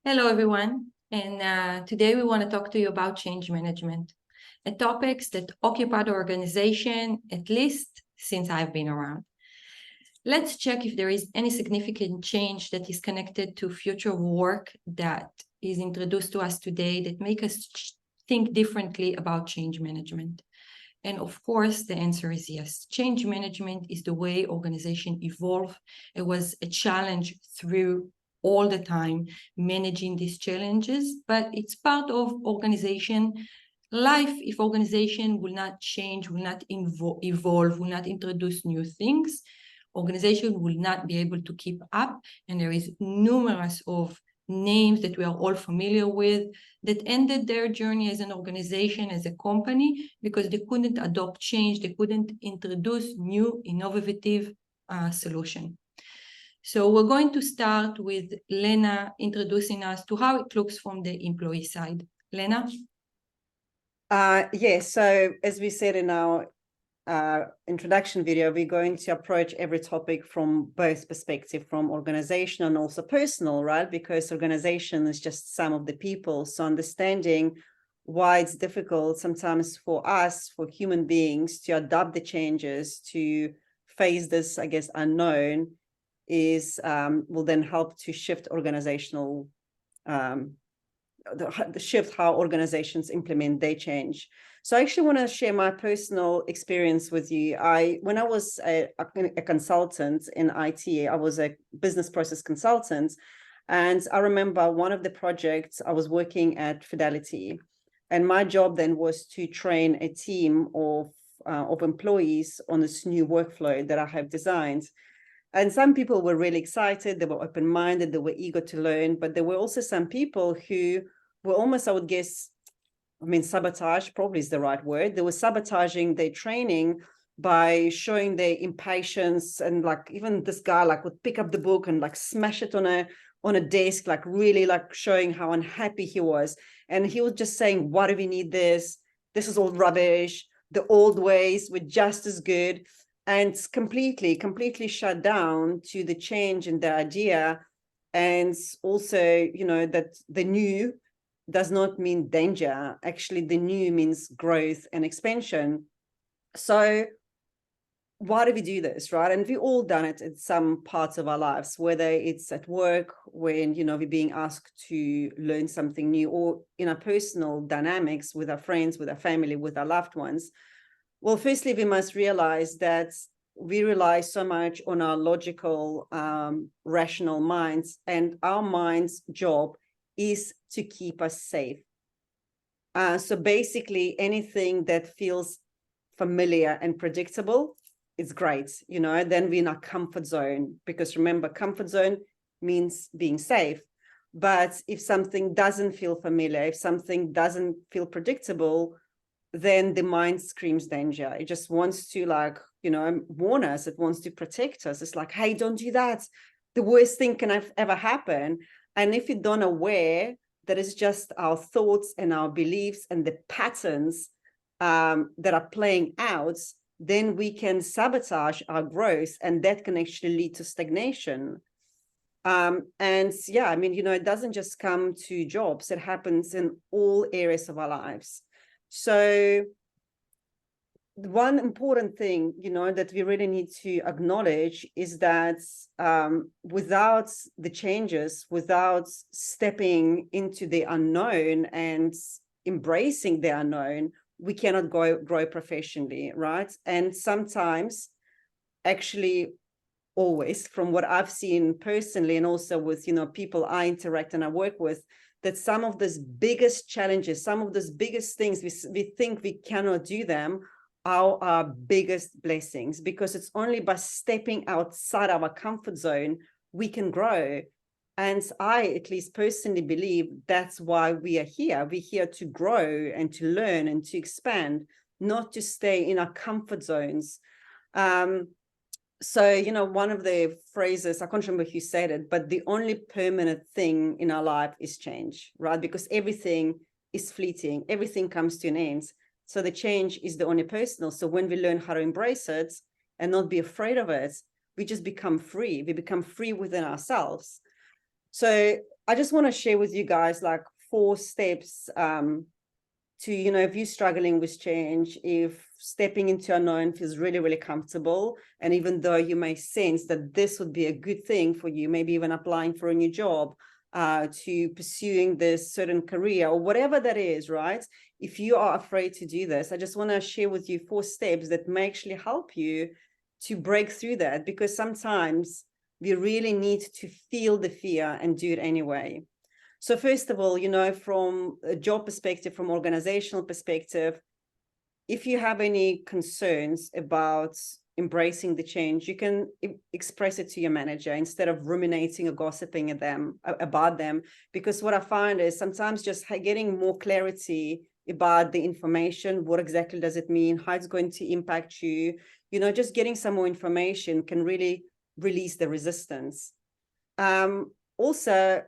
Hello, everyone. And today we want to talk to you about change management, a topic that occupied the organization, at least since I've been around. Let's check if there is any significant change that is connected to future work that is introduced to us today that make us think differently about change management. And of course, the answer is yes. Change management is the way organization evolve. It was a challenge through all the time managing these challenges, but it's part of organization life. If organization will not change, will not evolve, will not introduce new things, organization will not be able to keep up. And there is numerous of names that we are all familiar with that ended their journey as an organization, as a company, because they couldn't adopt change, they couldn't introduce new innovative solution. So we're going to start with Lena introducing us to how it looks from the employee side. Lena? Yes, so as we said in our introduction video, we're going to approach every topic from both perspectives, from organizational and also personal, right? Because organization is just some of the people. So understanding why it's difficult sometimes for us, for human beings, to adapt the changes, to face this, I guess, unknown, is will then help to shift organizational the shift how organizations implement their change. So I actually want to share my personal experience with you. When I was a consultant in IT, I was a business process consultant. And I remember one of the projects I was working at Fidelity. And my job then was to train a team of employees on this new workflow that I have designed. And some people were really excited, they were open-minded, they were eager to learn, but there were also some people who were almost, I would guess, sabotage probably is the right word. They were sabotaging their training by showing their impatience, and like even this guy would pick up the book and smash it on a desk, really showing how unhappy he was. And he was just saying, why do we need this? This is all rubbish. The old ways were just as good. And completely shut down to the change in the idea. And also, that the new does not mean danger. Actually, the new means growth and expansion. So why do we do this, right? And we've all done it in some parts of our lives, whether it's at work, when, we're being asked to learn something new, or in our personal dynamics with our friends, with our family, with our loved ones. Well, firstly, we must realize that we rely so much on our logical, rational minds, and our mind's job is to keep us safe. So basically, anything that feels familiar and predictable is great, then we're in our comfort zone, because remember, comfort zone means being safe. But if something doesn't feel familiar, if something doesn't feel predictable, then the mind screams danger. It just wants to warn us. It wants to protect us. It's like, hey, don't do that. The worst thing can ever happen. And if you don't aware that it's just our thoughts and our beliefs and the patterns that are playing out, then we can sabotage our growth, and that can actually lead to stagnation. And yeah, it doesn't just come to jobs. It happens in all areas of our lives. So one important thing, that we really need to acknowledge is that without the changes, without stepping into the unknown and embracing the unknown, we cannot grow professionally, right? And sometimes, actually always, from what I've seen personally, and also with, people I interact and I work with, that some of those biggest challenges, some of those biggest things we think we cannot do them, are our biggest blessings, because it's only by stepping outside our comfort zone we can grow. And I, at least personally, believe that's why we are here. We're here to grow and to learn and to expand, not to stay in our comfort zones. So, one of the phrases, I can't remember who said it, but the only permanent thing in our life is change, right? Because everything is fleeting, everything comes to an end. So the change is the only personal. So when we learn how to embrace it and not be afraid of it, we just become free. We become free within ourselves. So I just want to share with you guys like 4 steps to, if you're struggling with change, if stepping into unknown feels really, really comfortable, and even though you may sense that this would be a good thing for you, maybe even applying for a new job, to pursuing this certain career or whatever that is, right? If you are afraid to do this, I just want to share with you 4 steps that may actually help you to break through that, because sometimes we really need to feel the fear and do it anyway. So first of all, from a job perspective, from organizational perspective, if you have any concerns about embracing the change, you can express it to your manager instead of ruminating or gossiping about them. Because what I find is sometimes just getting more clarity about the information, what exactly does it mean, how it's going to impact you, just getting some more information can really release the resistance. Also,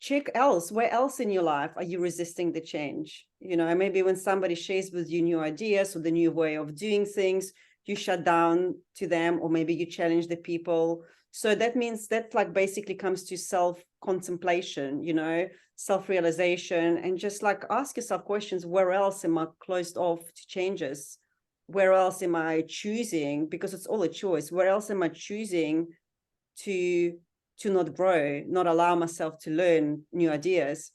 check where else in your life are you resisting the change? Maybe when somebody shares with you new ideas or the new way of doing things, you shut down to them, or maybe you challenge the people. So that means that like basically comes to self-contemplation, self-realization, and just like ask yourself questions. Where else am I closed off to changes? Where else am I choosing, because it's all a choice, where else am I choosing to not grow, not allow myself to learn new ideas?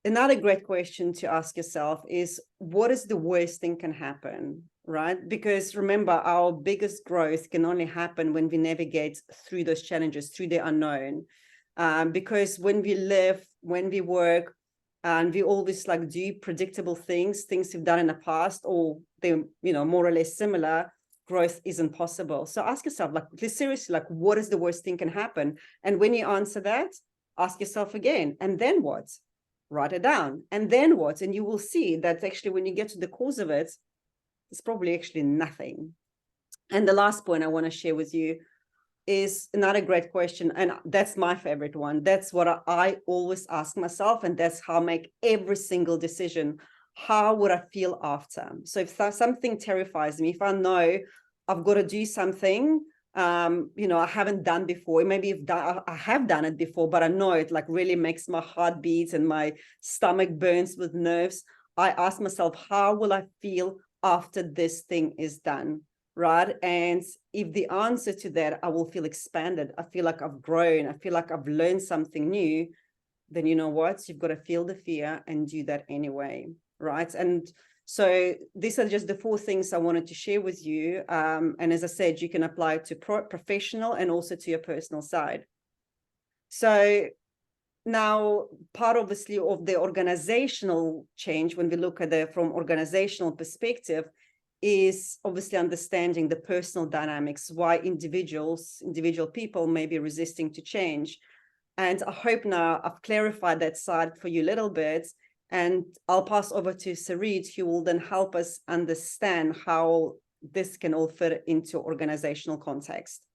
Another great question to ask yourself is, what is the worst thing can happen, right? Because remember, our biggest growth can only happen when we navigate through those challenges, through the unknown. Because when we live, when we work, and we always like do predictable things we've done in the past, or they're, more or less similar, growth isn't possible. So ask yourself, like, seriously, like, what is the worst thing can happen? And when you answer that, ask yourself again, and then what? Write it down. And then what? And you will see that actually when you get to the cause of it, it's probably actually nothing. And the last point I want to share with you is another great question, and that's my favorite one. That's what I always ask myself, and that's how I make every single decision. How would I feel after? So if something terrifies me, if I know I've got to do something, I haven't done before, maybe I have done it before, but I know it like really makes my heart beat and my stomach burns with nerves, I ask myself, how will I feel after this thing is done? Right? And if the answer to that, I will feel expanded, I feel like I've grown, I feel like I've learned something new, then you know what? You've got to feel the fear and do that anyway, right? And so these are just the 4 things I wanted to share with you. And as I said, you can apply it to professional and also to your personal side. So now, part obviously of the organizational change, when we look at it from organizational perspective, is obviously understanding the personal dynamics, why individual people may be resisting to change. And I hope now I've clarified that side for you a little bit, and I'll pass over to Sarit, who will then help us understand how this can all fit into organizational context.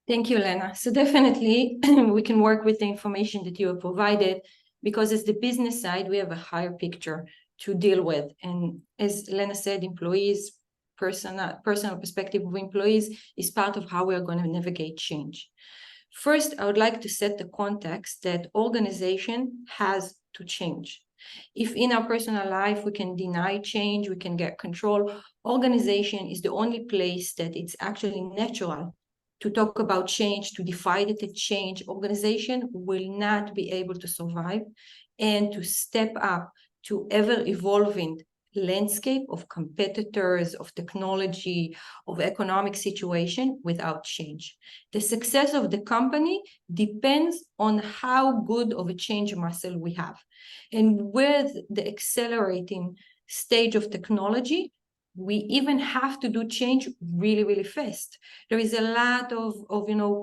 Thank you, Lena. So definitely we can work with the information that you have provided, because as the business side, we have a higher picture to deal with. And as Lena said, employees, personal perspective of employees is part of how we are going to navigate change. First, I would like to set the context that organization has to change. If in our personal life we can deny change, we can get control, organization is the only place that it's actually natural to talk about change, to defy the change. Organization will not be able to survive and to step up to ever-evolving landscape of competitors, of technology, of economic situation without change. The success of the company depends on how good of a change muscle we have. And with the accelerating stage of technology, we even have to do change really, really fast. There is a lot of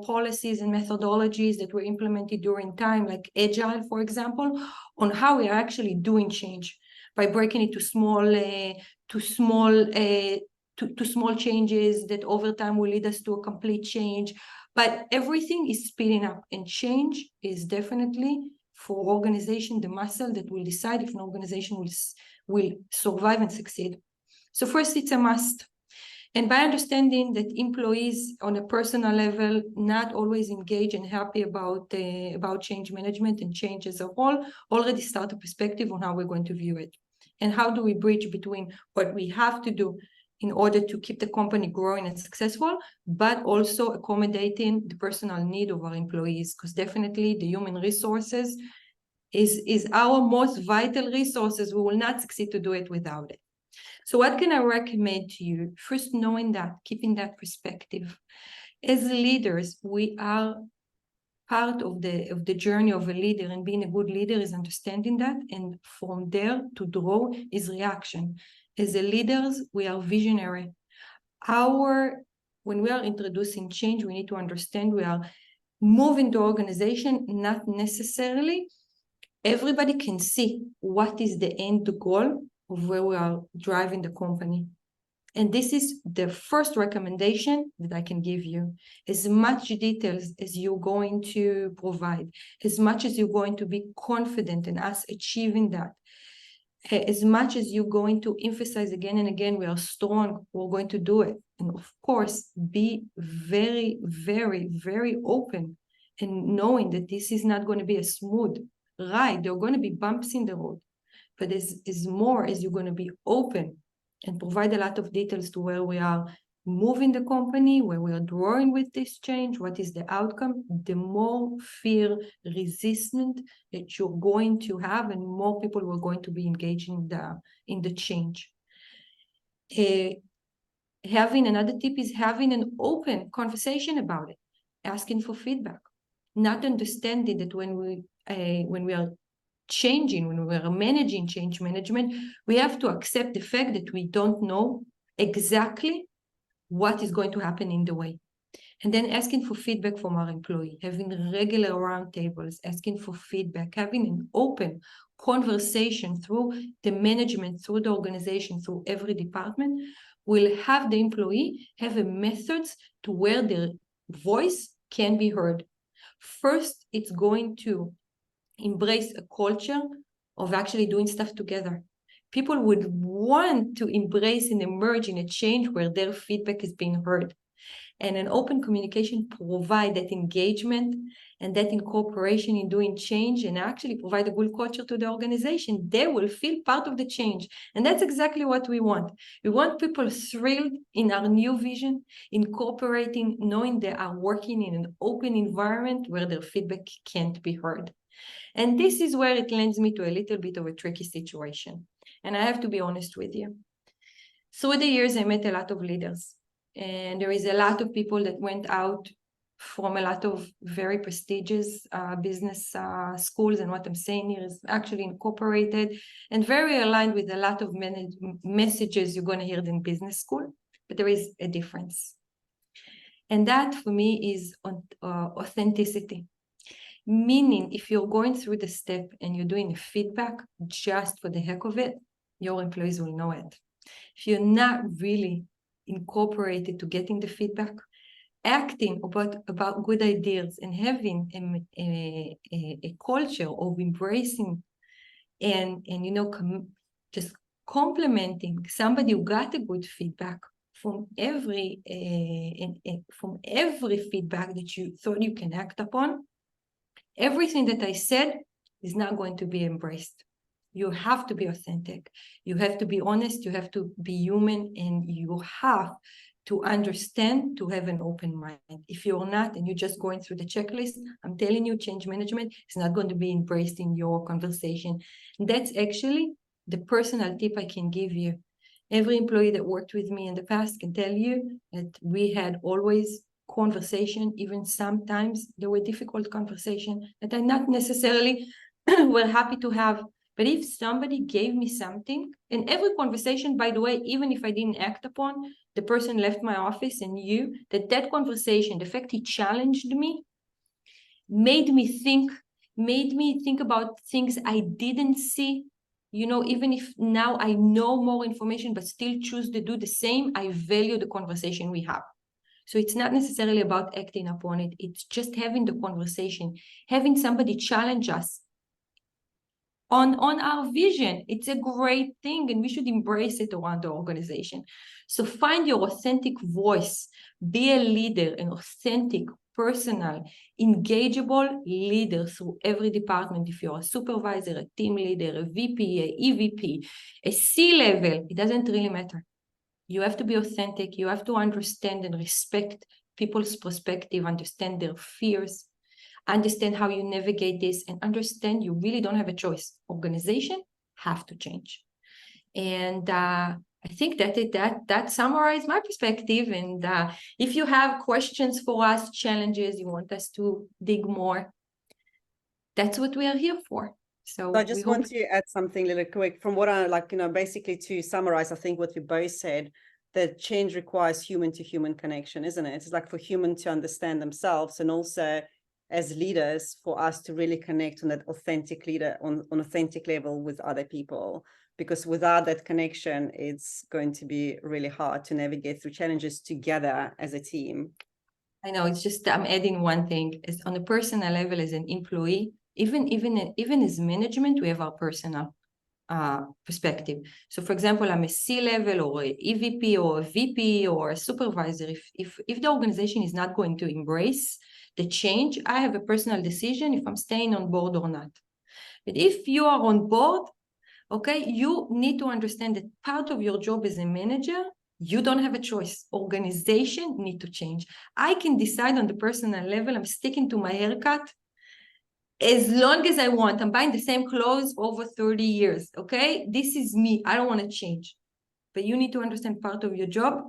policies and methodologies that were implemented during time, like Agile, for example, on how we are actually doing change by breaking it to small changes that over time will lead us to a complete change. But everything is speeding up, and change is definitely for organization the muscle that will decide if an organization will survive and succeed. So first, it's a must. And by understanding that employees on a personal level not always engage and happy about change management and change as a whole, already start a perspective on how we're going to view it. And how do we bridge between what we have to do in order to keep the company growing and successful, but also accommodating the personal need of our employees, because definitely the human resources is our most vital resources. We will not succeed to do it without it. So what can I recommend to you? First, knowing that, keeping that perspective. As leaders, we are part of the journey of a leader, and being a good leader is understanding that, and from there to draw is reaction. As a leaders, we are visionary. When we are introducing change, we need to understand we are moving the organization, not necessarily everybody can see what is the end goal of where we are driving the company. And this is the first recommendation that I can give you. As much details as you're going to provide, as much as you're going to be confident in us achieving that, as much as you're going to emphasize again and again, we are strong, we're going to do it. And of course, be very, very, very open and knowing that this is not going to be a smooth ride. There are going to be bumps in the road. But as more as you're going to be open and provide a lot of details to where we are moving the company, where we are drawing with this change, what is the outcome, the more fear resistant that you're going to have, and more people who are going to be engaging in the change. Having another tip is having an open conversation about it, asking for feedback, not understanding that when we are changing, when we are managing change management, we have to accept the fact that we don't know exactly what is going to happen in the way. And then asking for feedback from our employee, having regular roundtables, asking for feedback, having an open conversation through the management, through the organization, through every department, will have the employee have a methods to where their voice can be heard. First, it's going to embrace a culture of actually doing stuff together. People would want to embrace and emerge in a change where their feedback is being heard. And an open communication provide that engagement and that incorporation in doing change, and actually provide a good culture to the organization. They will feel part of the change. And that's exactly what we want. We want people thrilled in our new vision, incorporating, knowing they are working in an open environment where their feedback can't be heard. And this is where it lands me to a little bit of a tricky situation. And I have to be honest with you. Through the years, I met a lot of leaders. And there is a lot of people that went out from a lot of very prestigious business schools. And what I'm saying here is actually incorporated and very aligned with a lot of messages you're going to hear in business school. But there is a difference. And that for me is authenticity. Meaning, if you're going through the step and you're doing a feedback just for the heck of it, your employees will know it. If you're not really incorporated to getting the feedback, acting about good ideas and having a culture of embracing and just complimenting somebody who got a good feedback from every feedback that you thought you can act upon, everything that I said is not going to be embraced. You have to be authentic. You have to be honest. You have to be human, and you have to understand, to have an open mind. If you're not, and you're just going through the checklist, I'm telling you, change management is not going to be embraced in your conversation. And that's actually the personal tip I can give you. Every employee that worked with me in the past can tell you that we had always conversation, even sometimes there were difficult conversations that I not necessarily were happy to have. But if somebody gave me something, and every conversation, by the way, even if I didn't act upon, the person left my office and knew that conversation, the fact he challenged me, made me think about things I didn't see. Even if now I know more information, but still choose to do the same, I value the conversation we have. So it's not necessarily about acting upon it. It's just having the conversation, having somebody challenge us. on our vision. It's a great thing, and we should embrace it around the organization. So find your authentic voice, be a leader, an authentic, personal, engageable leader through every department. If you're a supervisor, a team leader, a VP, a EVP, a C-level, it doesn't really matter. You have to be authentic. You have to understand and respect people's perspective, understand their fears, understand how you navigate this, and understand you really don't have a choice. Organization have to change. And I think that summarized my perspective. And if you have questions for us, challenges, you want us to dig more, that's what we are here for. So I just want to add something really quick from what I like, basically to summarize, I think what you both said, that change requires human to human connection, isn't it? It's like for human to understand themselves, and also as leaders for us to really connect on that authentic leader on authentic level with other people, because without that connection, it's going to be really hard to navigate through challenges together as a team. I know, it's just, I'm adding one thing, is on a personal level as an employee, even as management, we have our personal perspective. So for example, I'm a C-level or a EVP or a VP or a supervisor. If the organization is not going to embrace the change, I have a personal decision if I'm staying on board or not. But if you are on board, okay, you need to understand that part of your job as a manager, you don't have a choice. Organization need to change. I can decide on the personal level, I'm sticking to my haircut as long as I want. I'm buying the same clothes for over 30 years, okay? This is me. I don't want to change. But you need to understand part of your job.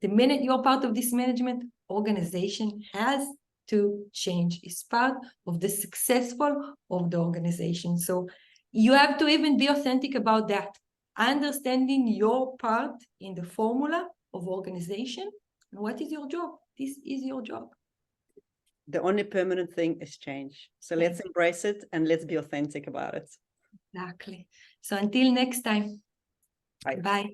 The minute you're part of this management, organization has to change. It's part of the successful of the organization. So you have to even be authentic about that. Understanding your part in the formula of organization and what is your job. This is your job. The only permanent thing is change. So let's embrace it and let's be authentic about it. Exactly. So until next time. Bye. Bye.